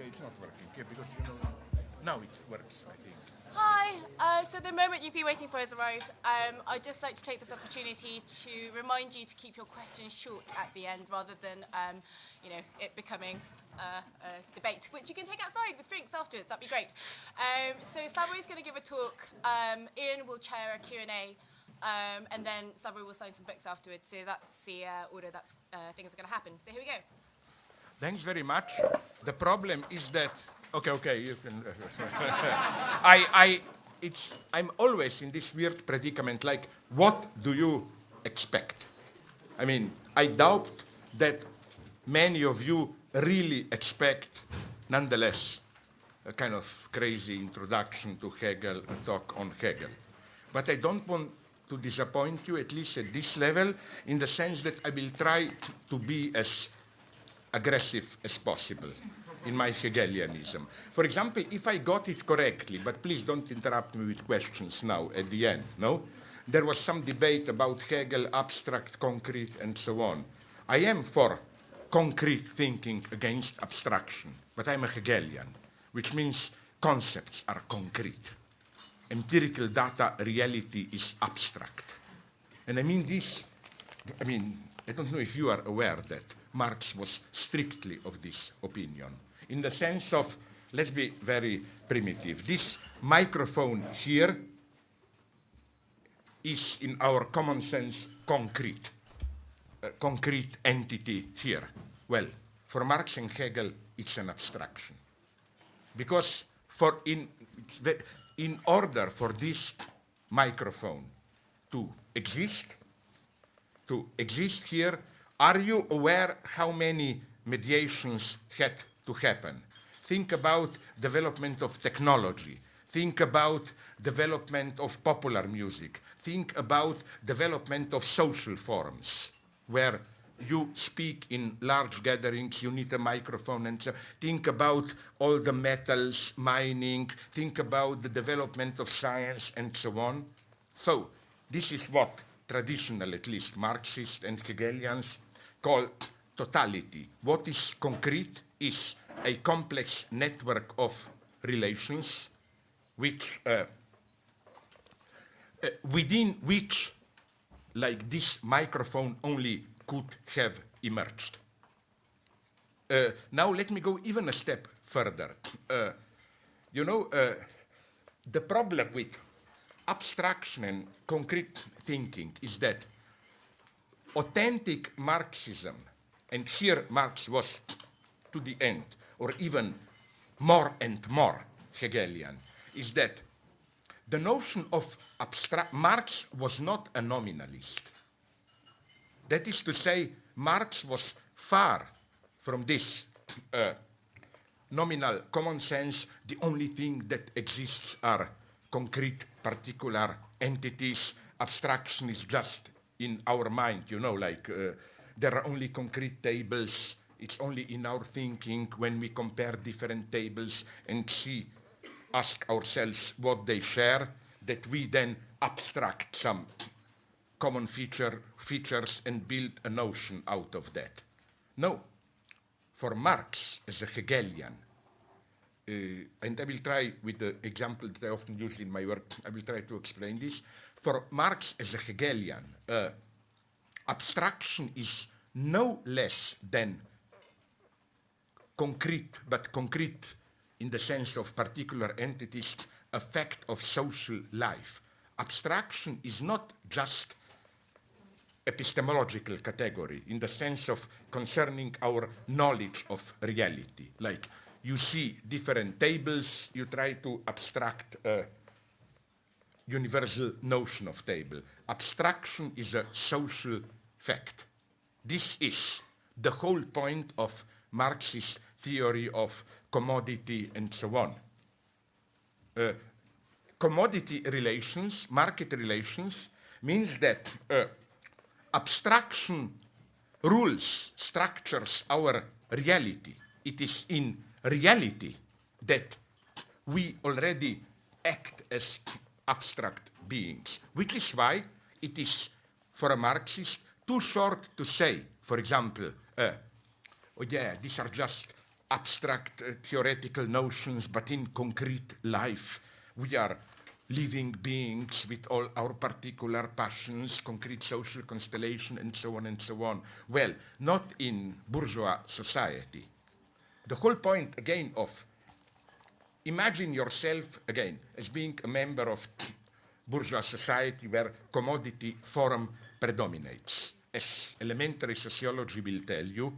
it's not working here because, now it works, I think. Hi, so the moment you've been waiting for has arrived. I'd just like to take this opportunity to remind you to keep your questions short at the end rather than, it becoming a debate, which you can take outside with drinks afterwards. That'd be great. So Savoy's going to give a talk. Ian will chair a Q&A, and then Savoy will sign some books afterwards. So that's the order that things are going to happen. So here we go. Thanks very much. The problem is that, okay, you can. I'm always in this weird predicament, like, what do you expect? I mean, I doubt that many of you really expect, nonetheless, a kind of crazy introduction to Hegel, a talk on Hegel. But I don't want to disappoint you, at least at this level, in the sense that I will try to be as aggressive as possible in my Hegelianism. For example, if I got it correctly, but please don't interrupt me with questions now at the end, no? There was some debate about Hegel, abstract, concrete, and so on. I am for concrete thinking against abstraction, but I'm a Hegelian, which means concepts are concrete. Empirical data, reality is abstract. And I mean this, I don't know if you are aware that Marx was strictly of this opinion, in the sense of, let's be very primitive, this microphone here is, in our common sense, concrete, a concrete entity here. Well, for Marx and Hegel, it's an abstraction. Because in order for this microphone to exist here, are you aware how many mediations had to happen? Think about development of technology. Think about development of popular music. Think about development of social forms, where you speak in large gatherings, you need a microphone, and so think about all the metals, mining, think about the development of science, and so on. So this is what traditional, at least, Marxists and Hegelians call totality. What is concrete is a complex network of relations which, within which, like this microphone only could have emerged. Now let me go even a step further. The problem with abstraction and concrete thinking is that authentic Marxism, and here Marx was to the end, or even more and more Hegelian, is that the notion of Marx was not a nominalist. That is to say, Marx was far from this nominal common sense. The only thing that exists are concrete, particular entities. Abstraction is just in our mind, there are only concrete tables. It's only in our thinking when we compare different tables and ask ourselves what they share, that we then abstract some common features and build a notion out of that. No. For Marx, as a Hegelian, and I will try with the example that I often use in my work, I will try to explain this. For Marx, as a Hegelian, abstraction is no less than concrete, but concrete in the sense of particular entities, a fact of social life. Abstraction is not just epistemological category in the sense of concerning our knowledge of reality. Like you see different tables, you try to abstract a universal notion of table. Abstraction is a social fact. This is the whole point of Marxist theory of commodity and so on. Commodity relations, market relations, means that abstraction rules, structures our reality. It is in reality that we already act as abstract beings, which is why it is, for a Marxist, too short to say, for example, oh yeah, these are just abstract theoretical notions, but in concrete life, we are living beings with all our particular passions, concrete social constellation, and so on and so on. Well, not in bourgeois society. The whole point, again, of imagine yourself, again, as being a member of bourgeois society where commodity form predominates. As elementary sociology will tell you,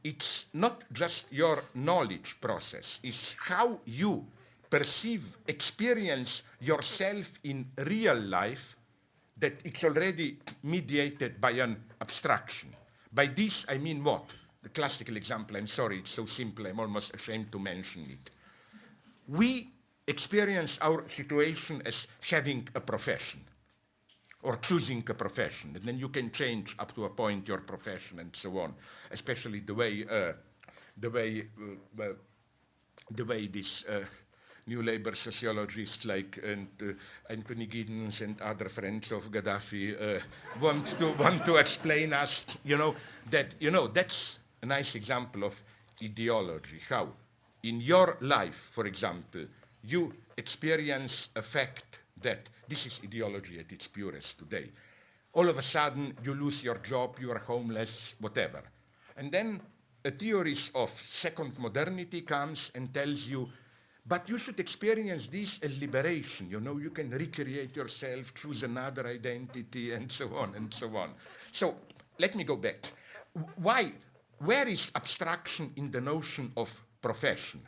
it's not just your knowledge process, it's how you perceive, experience yourself in real life that it's already mediated by an abstraction. By this, I mean what? The classical example, I'm sorry, it's so simple, I'm almost ashamed to mention it. We experience our situation as having a profession or choosing a profession, and then you can change up to a point your profession and so on, especially the way this New Labour sociologists like Anthony Giddens and other friends of Gaddafi want to explain us, that's a nice example of ideology, how in your life, for example, you experience a fact that this is ideology at its purest today. All of a sudden, you lose your job, you are homeless, whatever. And then a theorist of second modernity comes and tells you, but you should experience this as liberation. You can recreate yourself, choose another identity, and so on and so on. So let me go back. Where is abstraction in the notion of profession?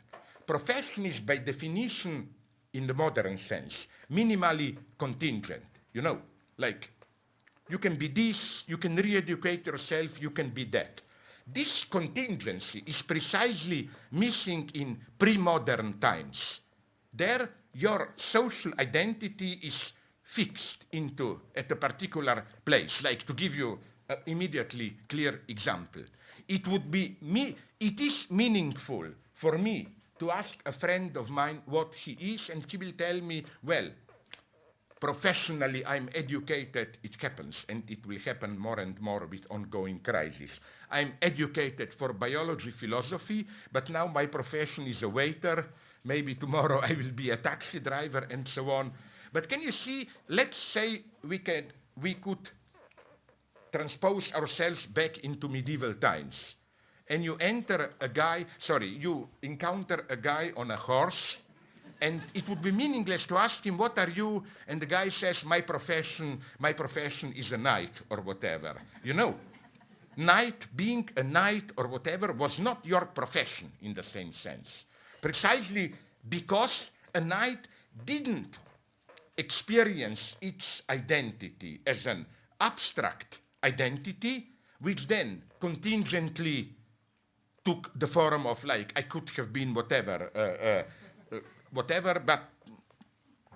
Profession is by definition, in the modern sense, minimally contingent. Like you can be this, you can re-educate yourself, you can be that. This contingency is precisely missing in pre-modern times. There, your social identity is fixed at a particular place. Like, to give you an immediately clear example, it is meaningful for me to ask a friend of mine what he is, and he will tell me, well, professionally I'm educated, it happens, and it will happen more and more with ongoing crisis. I'm educated for biology, philosophy, but now my profession is a waiter, maybe tomorrow I will be a taxi driver, and so on. But can you see, let's say we could transpose ourselves back into medieval times, and you encounter a guy on a horse, and it would be meaningless to ask him, what are you? And the guy says, my profession is a knight, or whatever. Knight, being a knight or whatever, was not your profession in the same sense. Precisely because a knight didn't experience its identity as an abstract identity, which then contingently took the form of, like, I could have been whatever, but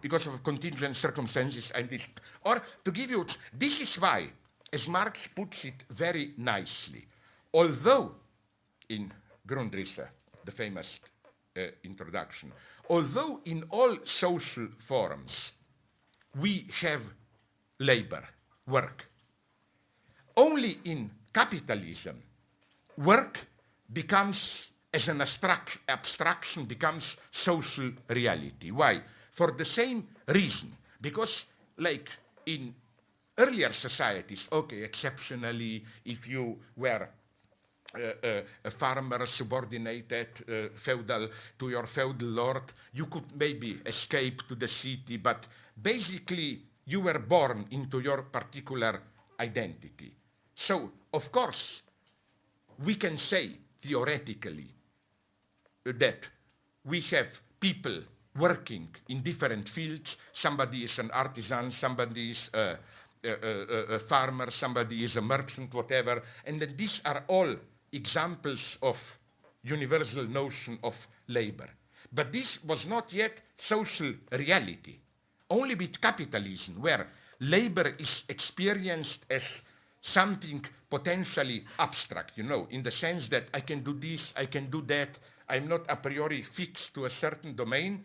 because of contingent circumstances, I did. Or to give you, this is why, as Marx puts it very nicely, although in Grundrisse, the famous introduction, although in all social forms we have labor, work, only in capitalism, work becomes, as an abstraction, becomes social reality. Why? For the same reason. Because, like in earlier societies, okay, exceptionally, if you were a farmer subordinated feudal to your feudal lord, you could maybe escape to the city, but basically you were born into your particular identity. So, of course, we can say theoretically that we have people working in different fields. Somebody is an artisan, somebody is a farmer, somebody is a merchant, whatever, and that these are all examples of universal notion of labor. But this was not yet social reality. Only with capitalism, where labor is experienced as something potentially abstract, in the sense that I can do this, I can do that, I'm not a priori fixed to a certain domain,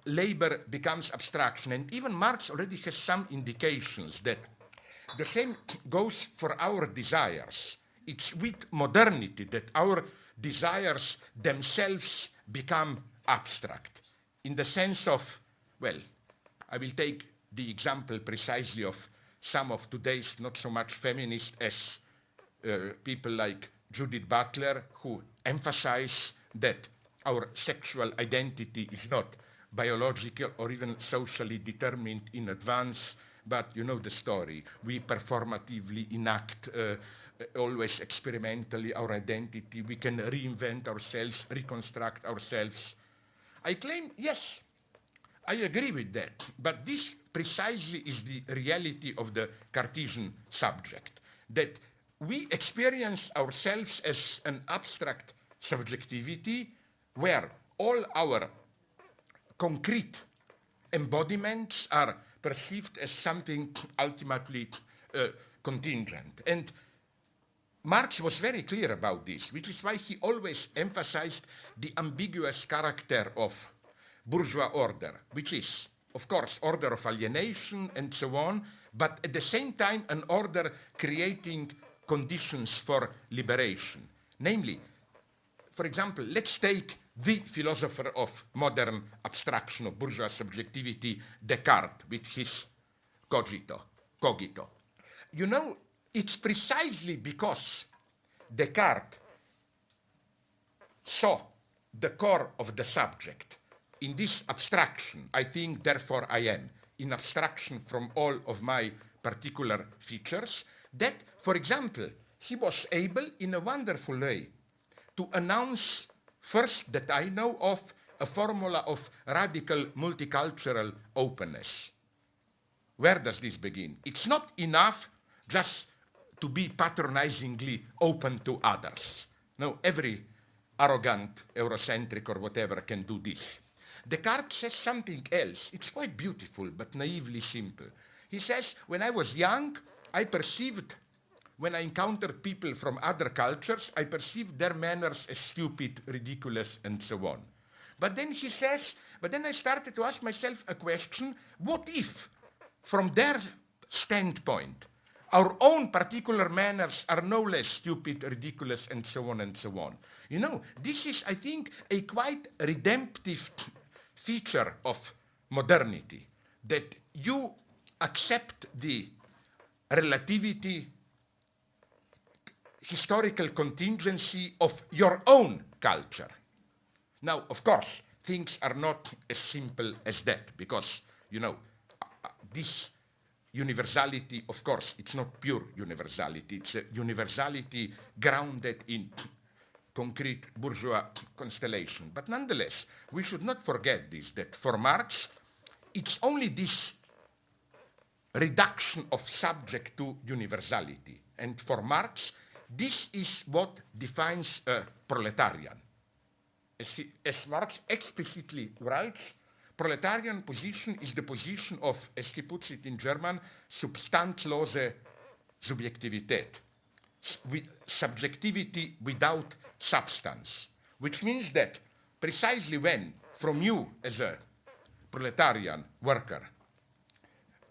labor becomes abstraction. And even Marx already has some indications that the same goes for our desires. It's with modernity that our desires themselves become abstract, in the sense of, well, I will take the example precisely of some of today's not so much feminists as people like Judith Butler, who emphasize that our sexual identity is not biological or even socially determined in advance, but you know the story. We performatively enact, always experimentally, our identity. We can reinvent ourselves, reconstruct ourselves. I claim, yes, I agree with that, but this precisely is the reality of the Cartesian subject, that we experience ourselves as an abstract subjectivity where all our concrete embodiments are perceived as something ultimately contingent. And Marx was very clear about this, which is why he always emphasized the ambiguous character of bourgeois order, which is, of course, order of alienation and so on, but at the same time an order creating conditions for liberation. Namely, for example, let's take the philosopher of modern abstraction of bourgeois subjectivity, Descartes, with his cogito. You know, it's precisely because Descartes saw the core of the subject in this abstraction, I think, therefore I am, in abstraction from all of my particular features, that, for example, he was able, in a wonderful way, to announce first that I know of a formula of radical multicultural openness. Where does this begin? It's not enough just to be patronizingly open to others. No, every arrogant, Eurocentric or whatever can do this. Descartes says something else. It's quite beautiful, but naively simple. He says, when I was young, I perceived, when I encountered people from other cultures, I perceived their manners as stupid, ridiculous, and so on. But then he says, but then I started to ask myself a question, what if, from their standpoint, our own particular manners are no less stupid, ridiculous, and so on and so on. You know, this is, I think, a quite redemptive feature of modernity, that you accept the relativity, historical contingency of your own culture. Now, of course, things are not as simple as that, because, you know, this universality, of course, it's not pure universality. It's a universality grounded in concrete bourgeois constellation. But nonetheless, we should not forget this, that for Marx, it's only this reduction of subject to universality. And for Marx, this is what defines a proletarian. As Marx explicitly writes, proletarian position is the position of, as he puts it in German, substanzlose Subjektivität, subjectivity without substance, which means that precisely when, from you as a proletarian worker,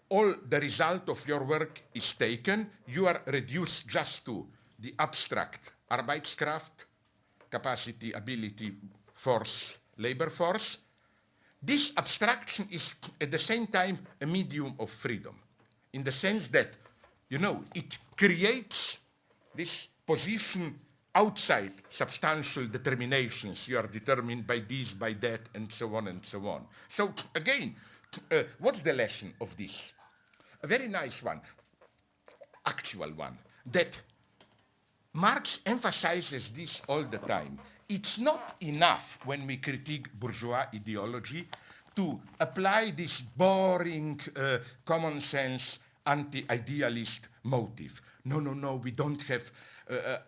all the result of your work is taken, you are reduced just to the abstract Arbeitskraft, capacity, ability, force, labor force. This abstraction is at the same time a medium of freedom, in the sense that, you know, it creates this position outside substantial determinations. You are determined by this, by that, and so on and so on. So again, what's the lesson of this? A very nice one, actual one, that Marx emphasizes this all the time. It's not enough when we critique bourgeois ideology to apply this boring, common sense, anti-idealist motive. No, we don't have,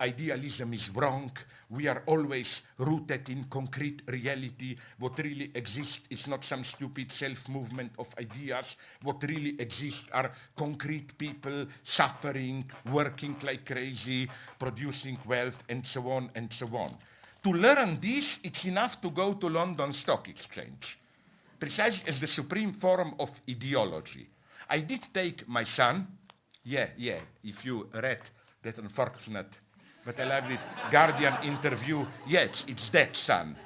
idealism is wrong. We are always rooted in concrete reality. What really exists is not some stupid self-movement of ideas. What really exists are concrete people suffering, working like crazy, producing wealth, and so on and so on. To learn this, it's enough to go to London Stock Exchange, precisely as the supreme form of ideology. I did take my son, if you read that unfortunate But I love it. Guardian interview. Yes, it's that son.